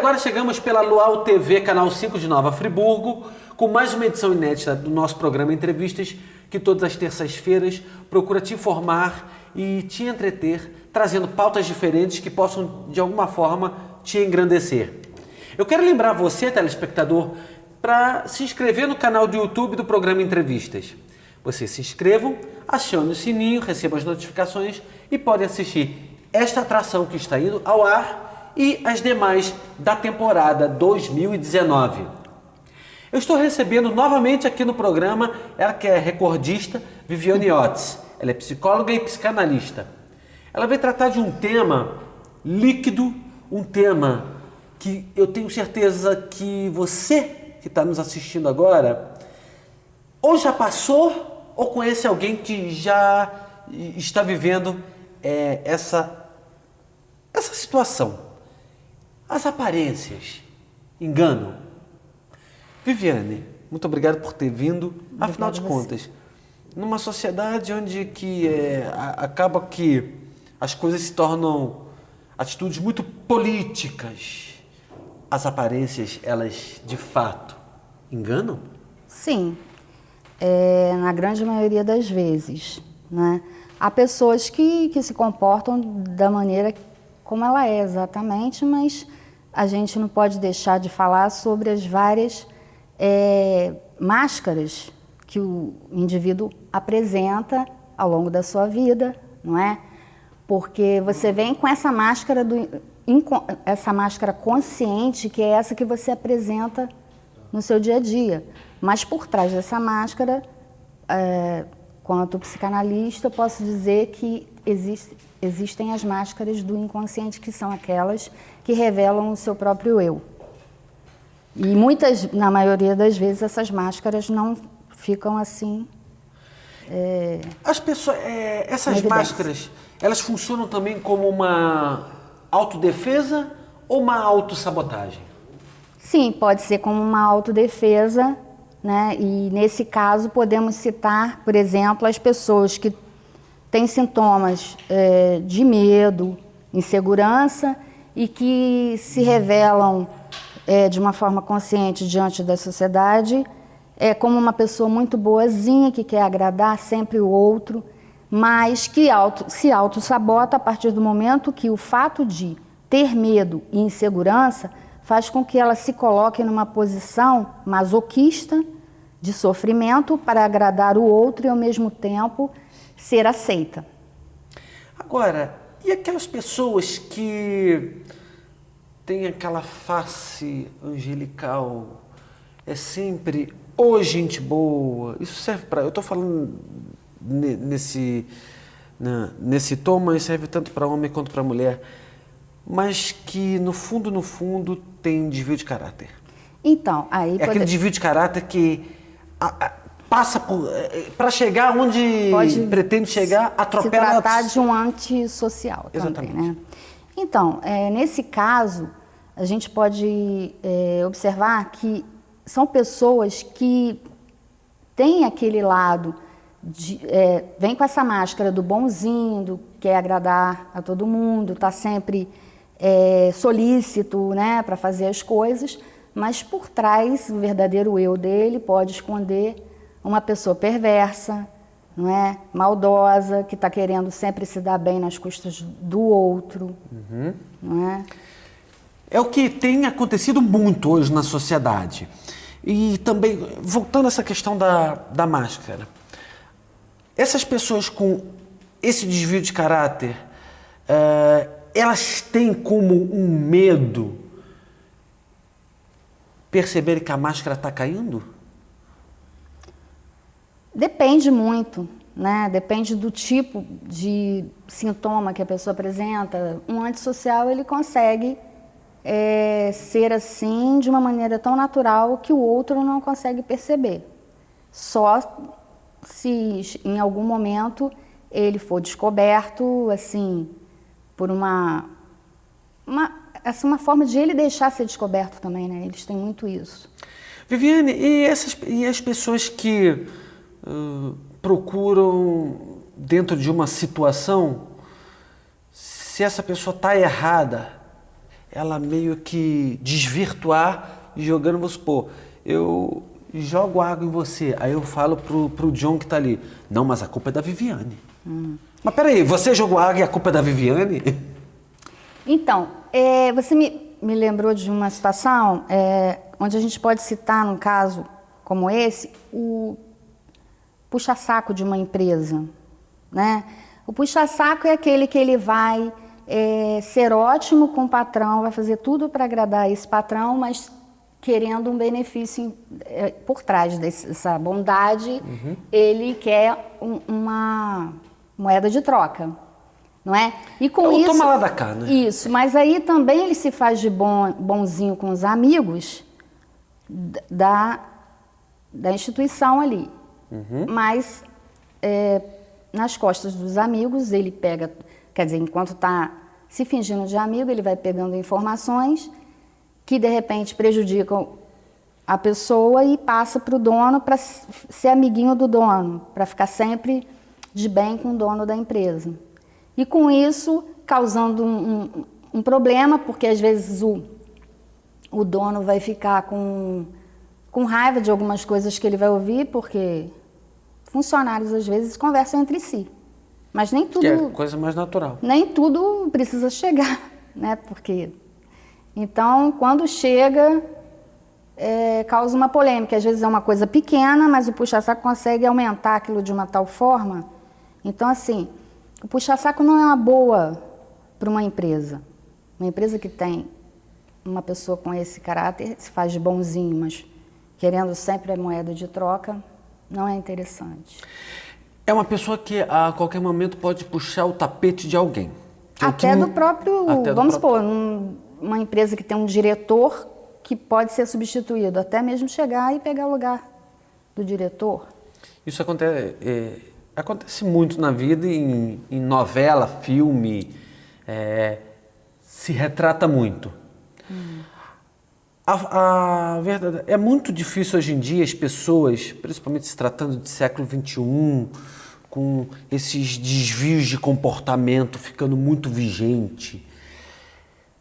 agora chegamos pela Luau TV, canal 5 de Nova Friburgo, com mais uma edição inédita do nosso programa Entrevistas, que todas as terças-feiras procura te informar e te entreter, trazendo pautas diferentes que possam, de alguma forma, te engrandecer. Eu quero lembrar você, telespectador, para se inscrever no canal do YouTube do programa Entrevistas. Vocês se inscrevam, acione o sininho, recebam as notificações e podem assistir esta atração que está indo ao ar e as demais da temporada 2019. Eu estou recebendo novamente aqui no programa ela que é recordista, Viviane Otis. Ela é psicóloga e psicanalista. Ela vai tratar de um tema líquido, um tema que eu tenho certeza que você que está nos assistindo agora ou já passou ou conhece alguém que já está vivendo essa situação. As aparências enganam. Viviane, muito obrigado por ter vindo. Afinal de contas, numa sociedade onde acaba que as coisas se tornam atitudes muito políticas, as aparências, elas de fato enganam? Sim, na grande maioria das vezes, né? Há pessoas que se comportam da maneira como ela é exatamente, mas a gente não pode deixar de falar sobre as várias máscaras que o indivíduo apresenta ao longo da sua vida, não é? Porque você vem com essa máscara essa máscara consciente, que é essa que você apresenta no seu dia a dia. Mas por trás dessa máscara, quanto psicanalista, eu posso dizer que existem as máscaras do inconsciente, que são aquelas que revelam o seu próprio eu. E na maioria das vezes, essas máscaras não ficam assim. As pessoas, essas máscaras, elas funcionam também como uma autodefesa ou uma autossabotagem? Sim, pode ser como uma autodefesa, né? E nesse caso podemos citar, por exemplo, as pessoas que têm sintomas de medo, insegurança e que se revelam de uma forma consciente diante da sociedade como uma pessoa muito boazinha, que quer agradar sempre o outro, mas que se auto-sabota a partir do momento que o fato de ter medo e insegurança faz com que ela se coloque numa posição masoquista de sofrimento para agradar o outro e, ao mesmo tempo, ser aceita. Agora, e aquelas pessoas que têm aquela face angelical, é sempre gente boa? Isso serve para... Eu estou falando nesse tom, mas serve tanto para homem quanto para mulher, mas que no fundo tem desvio de caráter. Então, aí aquele desvio de caráter que passa para chegar onde pretende chegar, atropela... Se tratar de um antissocial também, né? Então, nesse caso, a gente pode observar que são pessoas que têm aquele lado, vem com essa máscara do bonzinho, quer agradar a todo mundo, está sempre solícito, né, para fazer as coisas, mas por trás o verdadeiro eu dele pode esconder uma pessoa perversa, não é? Maldosa, que está querendo sempre se dar bem nas custas do outro. Uhum. Não é? É o que tem acontecido muito hoje na sociedade. E também, voltando a essa questão da máscara, essas pessoas com esse desvio de caráter, elas têm como um medo perceber que a máscara está caindo? Depende muito, né? Depende do tipo de sintoma que a pessoa apresenta. Um antissocial, ele consegue ser assim de uma maneira tão natural que o outro não consegue perceber. Só se em algum momento ele for descoberto, assim, por uma forma de ele deixar ser descoberto também, né? Eles têm muito isso. Viviane, e as pessoas que procuram, dentro de uma situação, se essa pessoa está errada, ela meio que desvirtuar, jogando, vamos supor, eu jogo água em você, aí eu falo pro John que tá ali, não, mas a culpa é da Viviane. Mas peraí, você jogou água e a culpa é da Viviane? Então, você me lembrou de uma situação onde a gente pode citar, num caso como esse, o puxa-saco de uma empresa, né? O puxa-saco é aquele que ele vai ser ótimo com o patrão, vai fazer tudo para agradar esse patrão, mas querendo um benefício por trás dessa bondade, ele quer uma moeda de troca, não é? E com isso, toma lá da cá, né? Isso, mas aí também ele se faz de bonzinho com os amigos da instituição ali. Mas nas costas dos amigos ele pega, quer dizer, enquanto está se fingindo de amigo, ele vai pegando informações que de repente prejudicam a pessoa e passa para o dono para ser amiguinho do dono, para ficar sempre de bem com o dono da empresa. E com isso, causando um problema, porque às vezes o dono vai ficar com raiva de algumas coisas que ele vai ouvir, porque funcionários às vezes conversam entre si. Mas nem tudo... Que é coisa mais natural. Nem tudo precisa chegar, né? Porque... Então, quando chega, causa uma polêmica. Às vezes é uma coisa pequena, mas o puxa-saco consegue aumentar aquilo de uma tal forma. Então, assim, o puxa-saco não é uma boa para uma empresa. Uma empresa que tem uma pessoa com esse caráter, se faz de bonzinho, mas querendo sempre a moeda de troca, não é interessante. É uma pessoa que a qualquer momento pode puxar o tapete de alguém. Até do próprio, vamos supor, uma empresa que tem um diretor que pode ser substituído, até mesmo chegar e pegar o lugar do diretor. Isso acontece muito na vida, em novela, filme, se retrata muito. A verdade, é muito difícil hoje em dia as pessoas, principalmente se tratando de século XXI, com esses desvios de comportamento ficando muito vigente.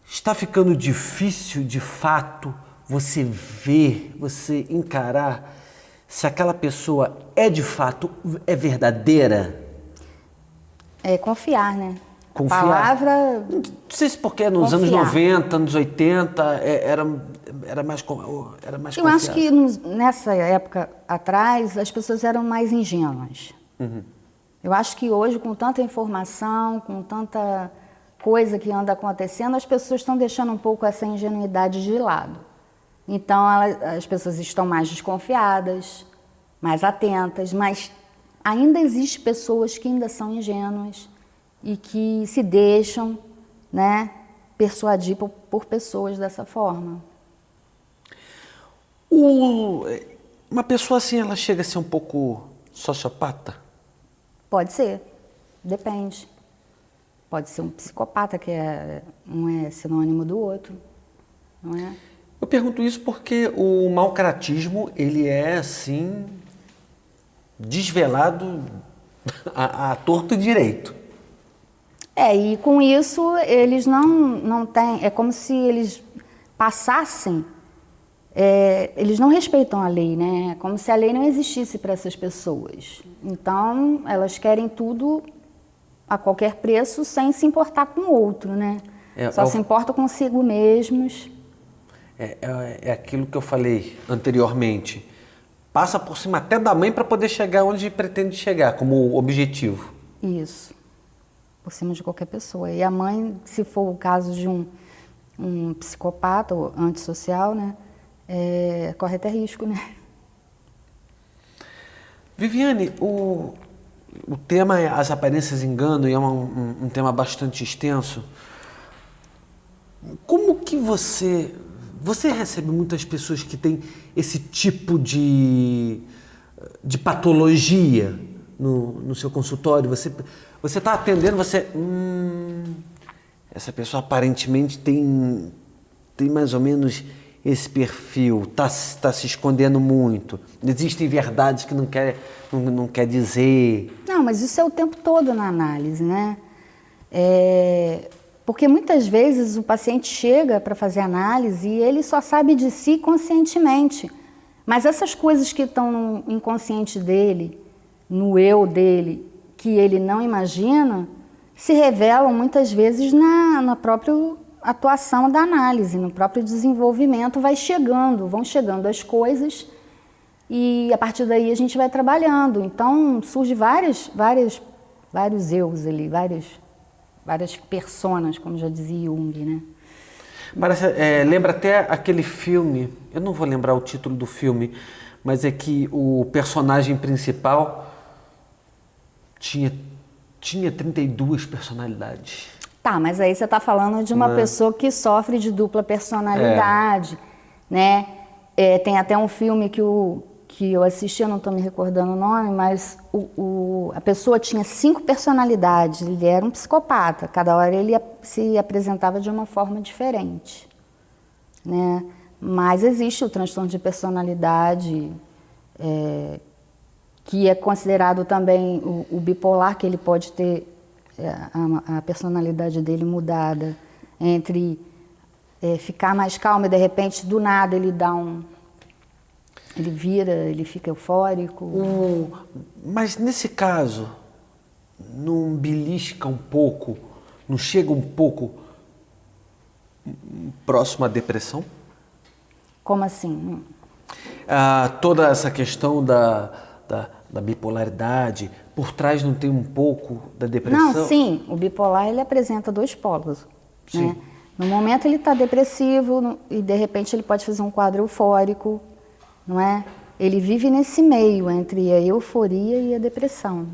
Está ficando difícil, de fato, você ver, você encarar se aquela pessoa de fato, verdadeira? É confiar, né? Confiar. A palavra... Não sei se porque nos anos 90, anos 80, era mais confiável. Eu acho que nessa época atrás, as pessoas eram mais ingênuas. Eu acho que hoje, com tanta informação, com tanta coisa que anda acontecendo, as pessoas estão deixando um pouco essa ingenuidade de lado. Então, as pessoas estão mais desconfiadas, mais atentas, mas ainda existem pessoas que ainda são ingênuas e que se deixam, né, persuadir por pessoas dessa forma. Uma pessoa assim, ela chega a ser um pouco sociopata? Pode ser, depende. Pode ser um psicopata, que um é sinônimo do outro, não é? Eu pergunto isso porque o mau-caratismo, ele é, assim, desvelado a torto e direito. E com isso eles não têm, é como se eles passassem, eles não respeitam a lei, né? É como se a lei não existisse para essas pessoas. Então, elas querem tudo a qualquer preço sem se importar com o outro, né? Só se importam consigo mesmos. É aquilo que eu falei anteriormente. Passa por cima até da mãe para poder chegar onde pretende chegar, como objetivo. Isso. Por cima de qualquer pessoa. E a mãe, se for o caso de um psicopata ou antissocial, né, corre até risco, né? Viviane, o tema é as aparências enganam e é um tema bastante extenso. Como que você recebe muitas pessoas que têm esse tipo de patologia no seu consultório? Você está atendendo, essa pessoa aparentemente tem mais ou menos esse perfil, está se escondendo muito. Existem verdades que não quer dizer. Não, mas isso é o tempo todo na análise, né? Porque muitas vezes o paciente chega para fazer análise e ele só sabe de si conscientemente. Mas essas coisas que estão no inconsciente dele, no eu dele, que ele não imagina, se revelam muitas vezes na própria atuação da análise, no próprio desenvolvimento, vão chegando as coisas e a partir daí a gente vai trabalhando. Então surge vários eus ali, várias personas, como já dizia Jung, né? Parece, lembra até aquele filme, eu não vou lembrar o título do filme, mas é que o personagem principal tinha 32 personalidades. Tá, mas aí você está falando de uma pessoa que sofre de dupla personalidade, né? Tem até um filme que eu assisti, eu não estou me recordando o nome, mas a pessoa tinha 5 personalidades, ele era um psicopata, cada hora ele se apresentava de uma forma diferente, né? Mas existe o transtorno de personalidade, que é considerado também o bipolar, que ele pode ter a personalidade dele mudada, entre ficar mais calmo e de repente do nada ele dá ele fica eufórico. Mas nesse caso, não belisca um pouco, não chega um pouco próximo à depressão? Como assim? Toda essa questão da bipolaridade, por trás não tem um pouco da depressão? Não, sim, o bipolar ele apresenta 2 polos, né? No momento ele está depressivo e de repente ele pode fazer um quadro eufórico, não é? Ele vive nesse meio entre a euforia e a depressão.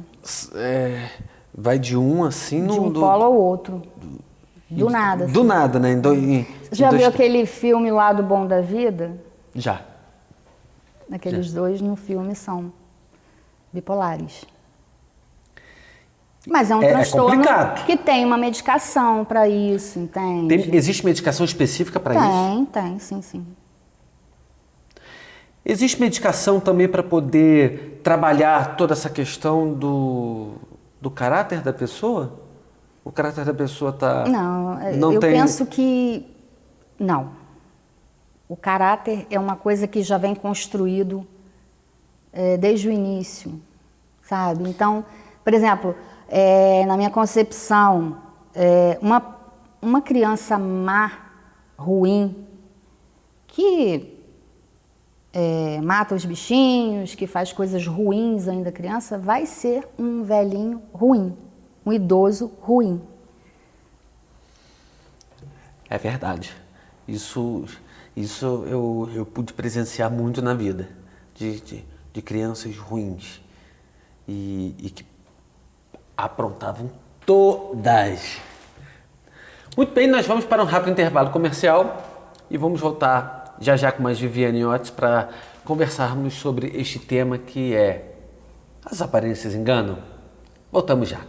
Vai de um assim de um polo ao outro, do nada. Do nada, né? Já viu aquele filme lá do Bom da Vida? Já. Aqueles dois no filme são bipolares. Mas é um transtorno complicado. que tem uma medicação para isso, entende? Existe medicação específica para isso? Tem, sim. Existe medicação também para poder trabalhar toda essa questão do caráter da pessoa? O caráter da pessoa está... Não, eu penso que... Não. O caráter é uma coisa que já vem construído desde o início, sabe? Então, por exemplo, na minha concepção, uma criança má, ruim, que mata os bichinhos, que faz coisas ruins ainda criança, vai ser um velhinho ruim, um idoso ruim. É verdade. Isso eu pude presenciar muito na vida, de crianças ruins e que aprontavam todas. Muito bem, nós vamos para um rápido intervalo comercial e vamos voltar já com mais Viviane Otis para conversarmos sobre este tema que é: as aparências enganam? Voltamos já.